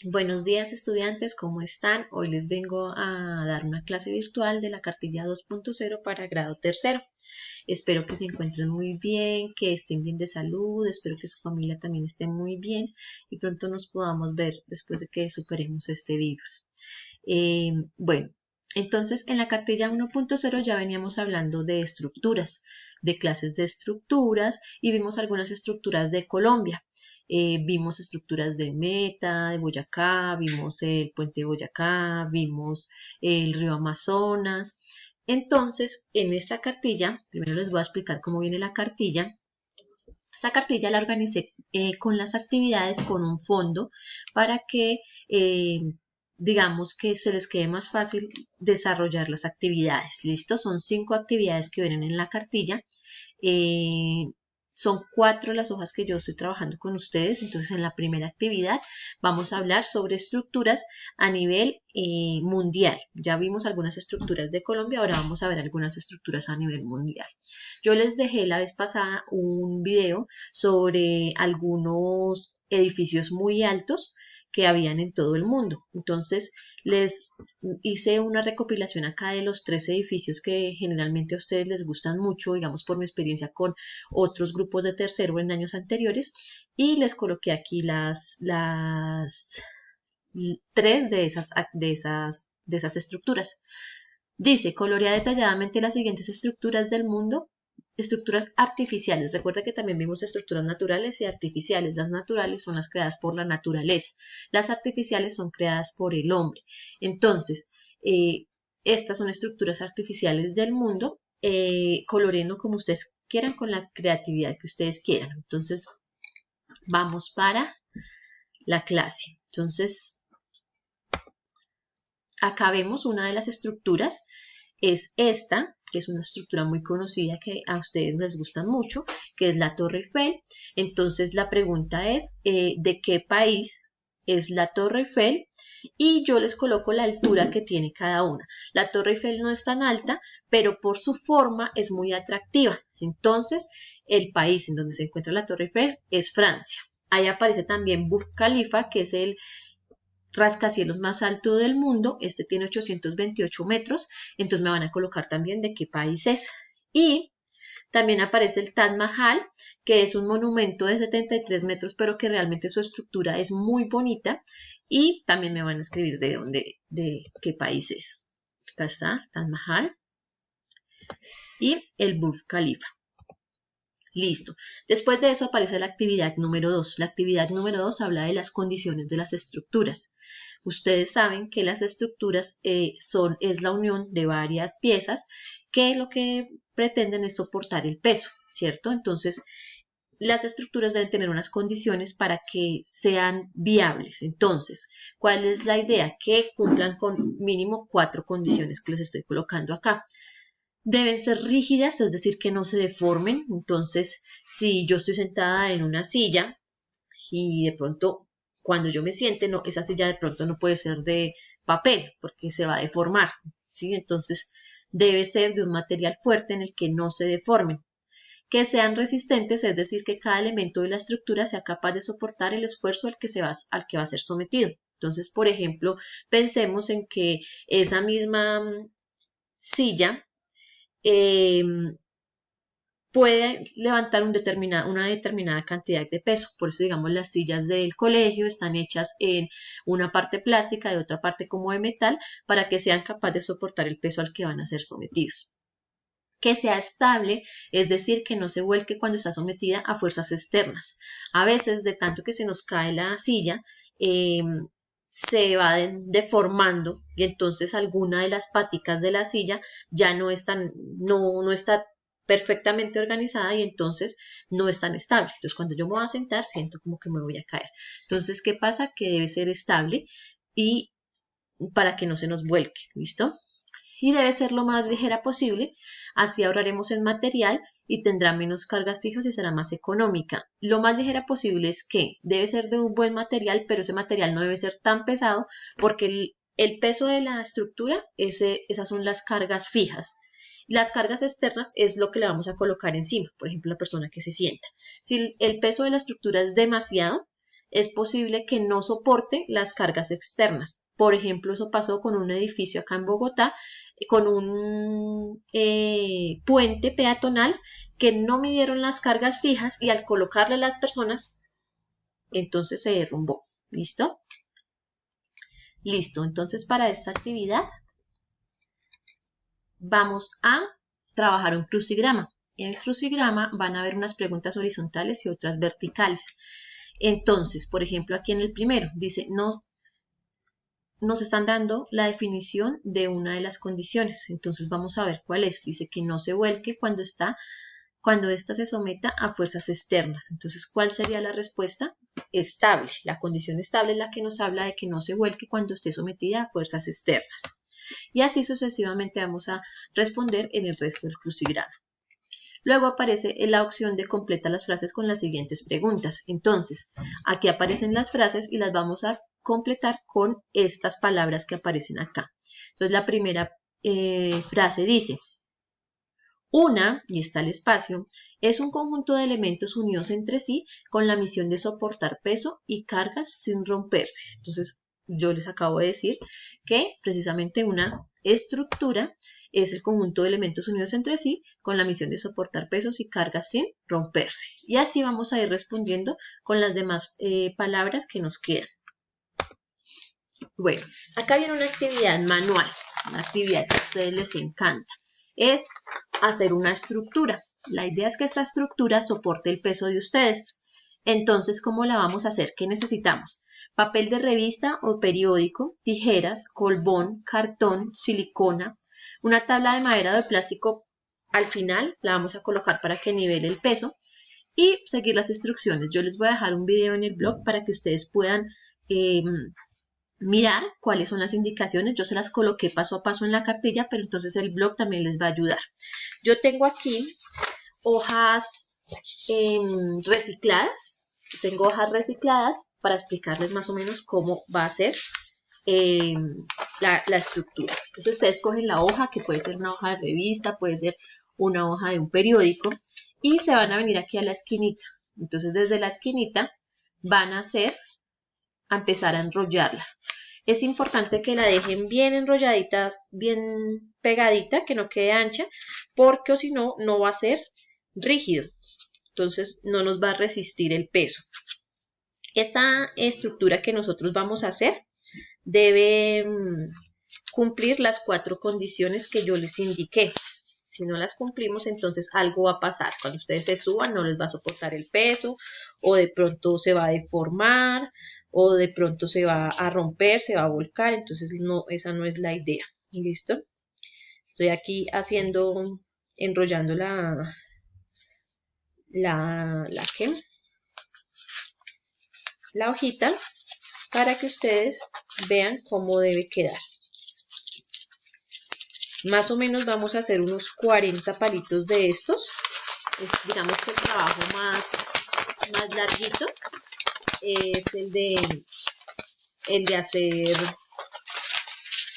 Buenos días estudiantes, ¿cómo están? Hoy les vengo a dar una clase virtual de la cartilla 2.0 para grado tercero. Espero que se encuentren muy bien, que estén bien de salud, espero que su familia también esté muy bien y pronto nos podamos ver después de que superemos este virus. Bueno, entonces en la cartilla 1.0 ya veníamos hablando de estructuras, de clases de estructuras y vimos algunas estructuras de Colombia. Vimos estructuras de Meta, de Boyacá, vimos el puente de Boyacá, vimos el río Amazonas. Entonces, en esta cartilla, primero les voy a explicar cómo viene la cartilla. Esta cartilla la organicé con las actividades, con un fondo, para que digamos que se les quede más fácil desarrollar las actividades. ¿Listo? Son 5 actividades que vienen en la cartilla. Eh, son 4 las hojas que yo estoy trabajando con ustedes. Entonces, en la primera actividad vamos a hablar sobre estructuras a nivel mundial. Ya vimos algunas estructuras de Colombia, ahora vamos a ver algunas estructuras a nivel mundial. Yo les dejé la vez pasada un video sobre algunos edificios muy altos que habían en todo el mundo. Entonces, les hice una recopilación acá de los 3 edificios que generalmente a ustedes les gustan mucho, digamos por mi experiencia con otros grupos de tercero en años anteriores, y les coloqué aquí las 3 de esas estructuras. Dice, colorea detalladamente las siguientes estructuras del mundo. Estructuras artificiales. Recuerda que también vimos estructuras naturales y artificiales. Las naturales son las creadas por la naturaleza. Las artificiales son creadas por el hombre. Entonces, estas son estructuras artificiales del mundo. Coloreenlo como ustedes quieran, con la creatividad que ustedes quieran. Entonces, vamos para la clase. Entonces, acá vemos una de las estructuras, es esta, que es una estructura muy conocida que a ustedes les gusta mucho, que es la Torre Eiffel. Entonces la pregunta es, ¿de qué país es la Torre Eiffel? Y yo les coloco la altura que tiene cada una. La Torre Eiffel no es tan alta, pero por su forma es muy atractiva. Entonces, el país en donde se encuentra la Torre Eiffel es Francia. Ahí aparece también Burj Khalifa, que es el rascacielos más alto del mundo. Este tiene 828 metros, entonces me van a colocar también de qué país es. Y también aparece el Taj Mahal, que es un monumento de 73 metros, pero que realmente su estructura es muy bonita. Y también me van a escribir de dónde, de qué país es. Acá está, Taj Mahal y el Burj Khalifa. Listo. Después de eso aparece la actividad número 2. La actividad número 2 habla de las condiciones de las estructuras. Ustedes saben que las estructuras es la unión de varias piezas que lo que pretenden es soportar el peso, ¿cierto? Entonces, las estructuras deben tener unas condiciones para que sean viables. Entonces, ¿cuál es la idea? Que cumplan con mínimo 4 condiciones que les estoy colocando acá. Deben ser rígidas, es decir, que no se deformen. Entonces, si yo estoy sentada en una silla y de pronto cuando yo me siente, no, esa silla de pronto no puede ser de papel porque se va a deformar, ¿sí? Entonces, debe ser de un material fuerte en el que no se deformen. Que sean resistentes, es decir, que cada elemento de la estructura sea capaz de soportar el esfuerzo al que va a ser sometido. Entonces, por ejemplo, pensemos en que esa misma silla eh, puede levantar una determinada cantidad de peso. Por eso, digamos, las sillas del colegio están hechas en una parte plástica y otra parte como de metal para que sean capaces de soportar el peso al que van a ser sometidos. Que sea estable, es decir, que no se vuelque cuando está sometida a fuerzas externas. A veces, de tanto que se nos cae la silla, se va deformando y entonces alguna de las paticas de la silla ya no está perfectamente organizada y entonces no es tan estable. Entonces cuando yo me voy a sentar siento como que me voy a caer. Entonces, ¿qué pasa? Que debe ser estable y para que no se nos vuelque, ¿listo? Y debe ser lo más ligera posible, así ahorraremos en material y tendrá menos cargas fijas y será más económica. Lo más ligera posible es que debe ser de un buen material, pero ese material no debe ser tan pesado porque el peso de la estructura, esas son las cargas fijas. Las cargas externas es lo que le vamos a colocar encima, por ejemplo, la persona que se sienta. Si el peso de la estructura es demasiado, es posible que no soporte las cargas externas. Por ejemplo, eso pasó con un edificio acá en Bogotá, con un puente peatonal que no midieron las cargas fijas y al colocarle a las personas, entonces se derrumbó. ¿Listo? Listo. Entonces, para esta actividad vamos a trabajar un crucigrama. En el crucigrama van a haber unas preguntas horizontales y otras verticales. Entonces, por ejemplo, aquí en el primero dice, no nos están dando la definición de una de las condiciones. Entonces vamos a ver cuál es. Dice que no se vuelque cuando ésta se someta a fuerzas externas. Entonces, ¿cuál sería la respuesta? Estable. La condición estable es la que nos habla de que no se vuelque cuando esté sometida a fuerzas externas. Y así sucesivamente vamos a responder en el resto del crucigrama. Luego aparece la opción de completa las frases con las siguientes preguntas. Entonces, aquí aparecen las frases y las vamos a completar con estas palabras que aparecen acá. Entonces, la primera frase dice, una, y está el espacio, es un conjunto de elementos unidos entre sí con la misión de soportar peso y cargas sin romperse. Entonces, yo les acabo de decir que precisamente una estructura es el conjunto de elementos unidos entre sí con la misión de soportar pesos y cargas sin romperse. Y así vamos a ir respondiendo con las demás palabras que nos quedan. Bueno, acá viene una actividad manual, una actividad que a ustedes les encanta. Es hacer una estructura. La idea es que esta estructura soporte el peso de ustedes. Entonces, ¿cómo la vamos a hacer? ¿Qué necesitamos? Papel de revista o periódico, tijeras, colbón, cartón, silicona, una tabla de madera o de plástico al final, la vamos a colocar para que nivele el peso y seguir las instrucciones. Yo les voy a dejar un video en el blog para que ustedes puedan mirar cuáles son las indicaciones. Yo se las coloqué paso a paso en la cartilla, pero entonces el blog también les va a ayudar. Yo tengo aquí hojas recicladas. Tengo hojas recicladas para explicarles más o menos cómo va a ser la estructura. Entonces ustedes cogen la hoja, que puede ser una hoja de revista, puede ser una hoja de un periódico, y se van a venir aquí a la esquinita. Entonces desde la esquinita van a empezar a enrollarla. Es importante que la dejen bien enrolladita, bien pegadita, que no quede ancha, porque o si no, no va a ser rígido. Entonces no nos va a resistir el peso. Esta estructura que nosotros vamos a hacer debe cumplir las 4 condiciones que yo les indiqué. Si no las cumplimos, entonces algo va a pasar. Cuando ustedes se suban, no les va a soportar el peso, o de pronto se va a deformar, o de pronto se va a romper, se va a volcar. Entonces, no, esa no es la idea. ¿Listo? Estoy aquí enrollando la hojita para que ustedes vean cómo debe quedar. Más o menos vamos a hacer unos 40 palitos de estos. Digamos que el trabajo más larguito es el de hacer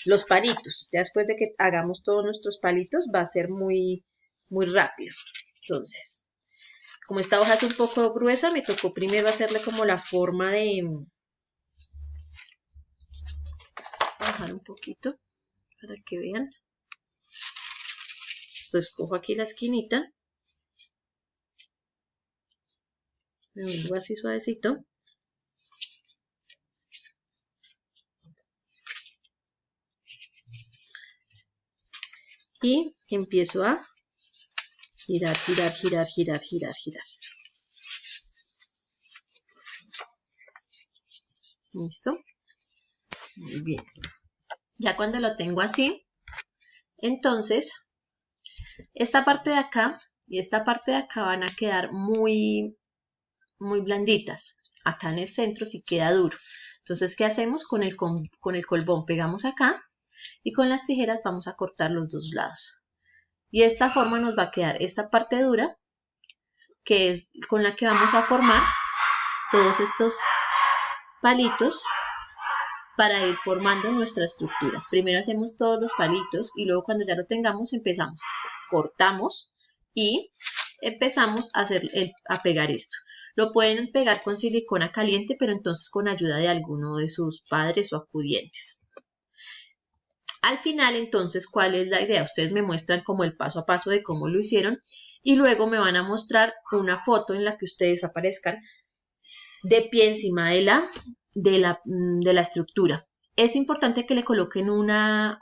los palitos. Ya después de que hagamos todos nuestros palitos va a ser muy, muy rápido. Entonces, como esta hoja es un poco gruesa, me tocó primero hacerle como la forma de bajar un poquito para que vean. Esto escojo aquí la esquinita. Me vuelvo así suavecito. Y empiezo a girar, girar, girar, girar, girar, girar. ¿Listo? Muy bien. Ya cuando lo tengo así, entonces, esta parte de acá y esta parte de acá van a quedar muy, muy blanditas. Acá en el centro sí queda duro. Entonces, ¿qué hacemos? Con el colbón pegamos acá y con las tijeras vamos a cortar los dos lados. Y de esta forma nos va a quedar esta parte dura, que es con la que vamos a formar todos estos palitos para ir formando nuestra estructura. Primero hacemos todos los palitos y luego cuando ya lo tengamos empezamos, cortamos y empezamos a pegar esto. Lo pueden pegar con silicona caliente, pero entonces con ayuda de alguno de sus padres o acudientes. Al final, entonces, ¿cuál es la idea? Ustedes me muestran como el paso a paso de cómo lo hicieron y luego me van a mostrar una foto en la que ustedes aparezcan de pie encima de la estructura. Es importante que le coloquen una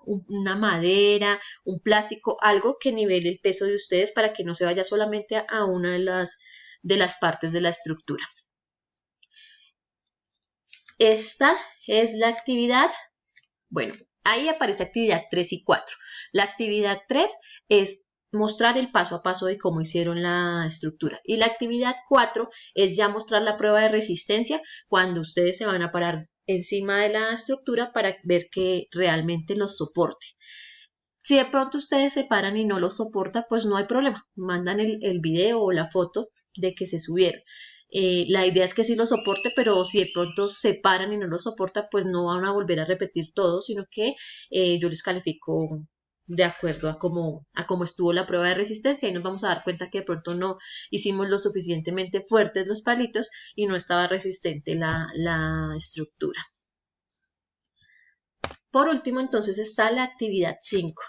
madera, un plástico, algo que nivele el peso de ustedes para que no se vaya solamente a una de las partes de la estructura. Esta es la actividad. Bueno, ahí aparece actividad 3 y 4. La actividad 3 es mostrar el paso a paso de cómo hicieron la estructura. Y la actividad 4 es ya mostrar la prueba de resistencia cuando ustedes se van a parar encima de la estructura para ver que realmente los soporte. Si de pronto ustedes se paran y no los soporta, pues no hay problema. Mandan el video o la foto de que se subieron. La idea es que sí lo soporte, pero si de pronto se paran y no lo soporta, pues no van a volver a repetir todo, sino que yo les califico de acuerdo a cómo estuvo la prueba de resistencia y nos vamos a dar cuenta que de pronto no hicimos lo suficientemente fuertes los palitos y no estaba resistente la estructura. Por último, entonces está la actividad 5.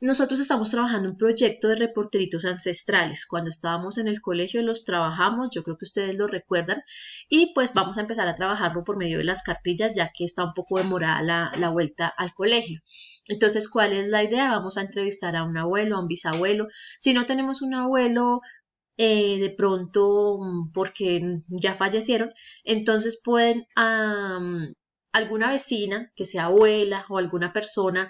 Nosotros estamos trabajando un proyecto de reporteritos ancestrales. Cuando estábamos en el colegio los trabajamos, yo creo que ustedes lo recuerdan, y pues vamos a empezar a trabajarlo por medio de las cartillas, ya que está un poco demorada la vuelta al colegio. Entonces, ¿cuál es la idea? Vamos a entrevistar a un abuelo, a un bisabuelo. Si no tenemos un abuelo, de pronto porque ya fallecieron, entonces pueden alguna vecina que sea abuela o alguna persona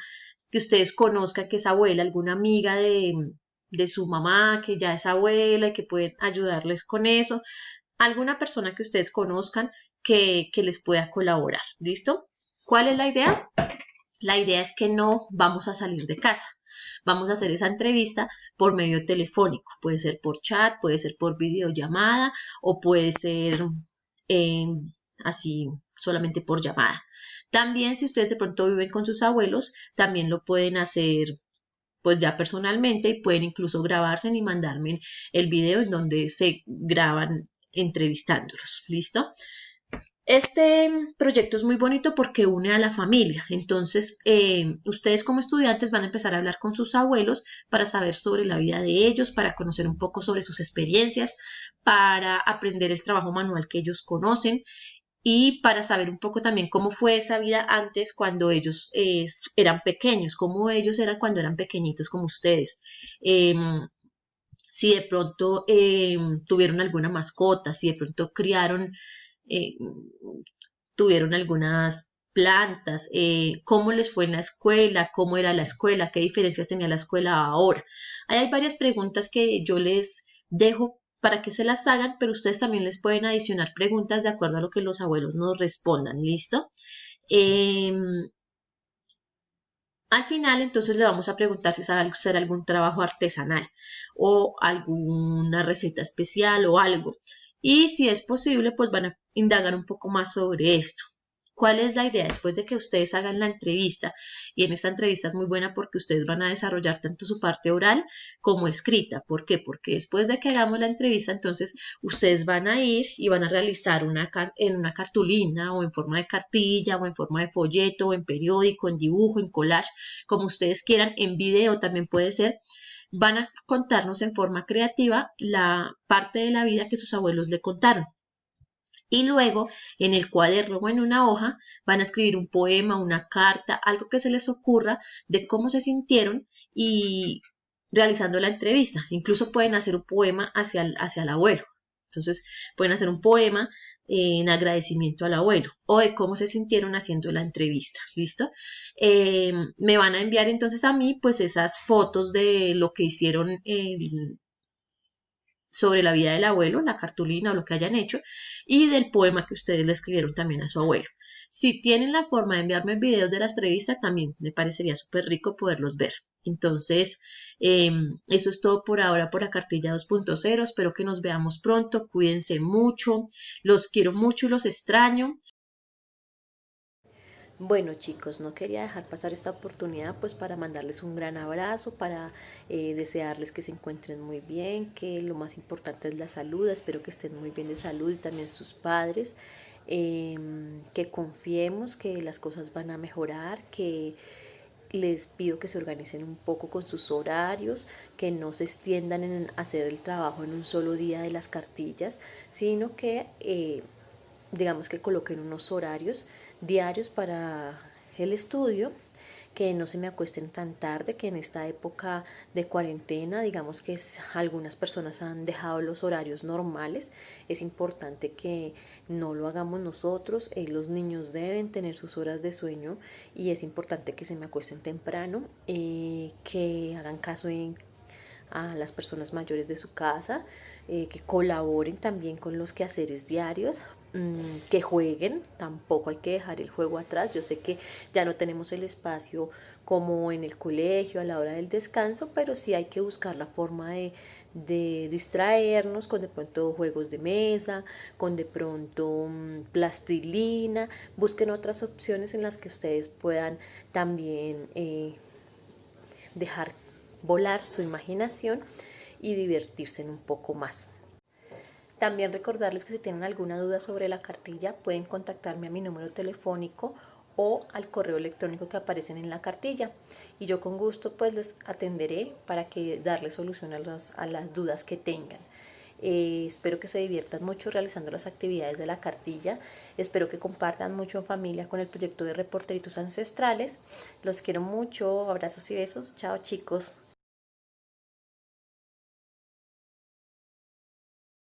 que ustedes conozcan que es abuela, alguna amiga de su mamá que ya es abuela y que pueden ayudarles con eso, alguna persona que ustedes conozcan que les pueda colaborar. ¿Listo? ¿Cuál es la idea? La idea es que no vamos a salir de casa. Vamos a hacer esa entrevista por medio telefónico. Puede ser por chat, puede ser por videollamada o puede ser así solamente por llamada. También si ustedes de pronto viven con sus abuelos, también lo pueden hacer pues ya personalmente y pueden incluso grabarse y mandarme el video en donde se graban entrevistándolos. ¿Listo? Este proyecto es muy bonito porque une a la familia. Entonces, ustedes como estudiantes van a empezar a hablar con sus abuelos para saber sobre la vida de ellos, para conocer un poco sobre sus experiencias, para aprender el trabajo manual que ellos conocen y para saber un poco también cómo fue esa vida antes cuando ellos eran pequeños, cómo ellos eran cuando eran pequeñitos como ustedes. Si de pronto tuvieron alguna mascota, si de pronto criaron, tuvieron algunas plantas, cómo les fue en la escuela, cómo era la escuela, qué diferencias tenía la escuela ahora. Ahí hay varias preguntas que yo les dejo para que se las hagan, pero ustedes también les pueden adicionar preguntas de acuerdo a lo que los abuelos nos respondan. ¿Listo? Al final, entonces, le vamos a preguntar si sabe hacer algún trabajo artesanal o alguna receta especial o algo. Y si es posible, pues van a indagar un poco más sobre esto. ¿Cuál es la idea? Después de que ustedes hagan la entrevista, y en esta entrevista es muy buena porque ustedes van a desarrollar tanto su parte oral como escrita. ¿Por qué? Porque después de que hagamos la entrevista, entonces ustedes van a ir y van a realizar en una cartulina o en forma de cartilla o en forma de folleto o en periódico, en dibujo, en collage, como ustedes quieran, en video también puede ser. Van a contarnos en forma creativa la parte de la vida que sus abuelos le contaron. Y luego en el cuaderno o en una hoja van a escribir un poema, una carta, algo que se les ocurra de cómo se sintieron y realizando la entrevista. Incluso pueden hacer un poema hacia el abuelo. Entonces pueden hacer un poema en agradecimiento al abuelo o de cómo se sintieron haciendo la entrevista. ¿Listo? Me van a enviar entonces a mí pues esas fotos de lo que hicieron sobre la vida del abuelo, la cartulina o lo que hayan hecho, y del poema que ustedes le escribieron también a su abuelo. Si tienen la forma de enviarme videos de la entrevista, también me parecería súper rico poderlos ver. Entonces, eso es todo por ahora por la cartilla 2.0. Espero que nos veamos pronto. Cuídense mucho. Los quiero mucho y los extraño. Bueno chicos, no quería dejar pasar esta oportunidad pues para mandarles un gran abrazo, para desearles que se encuentren muy bien, que lo más importante es la salud, espero que estén muy bien de salud y también sus padres, que confiemos que las cosas van a mejorar, que les pido que se organicen un poco con sus horarios, que no se extiendan en hacer el trabajo en un solo día de las cartillas, sino que digamos que coloquen unos horarios diarios para el estudio, que no se me acuesten tan tarde, que en esta época de cuarentena, digamos que algunas personas han dejado los horarios normales, es importante que no lo hagamos nosotros, los niños deben tener sus horas de sueño y es importante que se me acuesten temprano, que hagan caso a las personas mayores de su casa, que colaboren también con los quehaceres diarios, que jueguen, tampoco hay que dejar el juego atrás. Yo sé que ya no tenemos el espacio como en el colegio a la hora del descanso, pero sí hay que buscar la forma de distraernos con de pronto juegos de mesa, con de pronto plastilina. Busquen otras opciones en las que ustedes puedan también dejar volar su imaginación y divertirse un poco más. También recordarles que si tienen alguna duda sobre la cartilla pueden contactarme a mi número telefónico o al correo electrónico que aparecen en la cartilla y yo con gusto pues les atenderé para que darles solución a las dudas que tengan. Espero que se diviertan mucho realizando las actividades de la cartilla. Espero que compartan mucho en familia con el proyecto de Reporteritos Ancestrales. Los quiero mucho. Abrazos y besos. Chao chicos.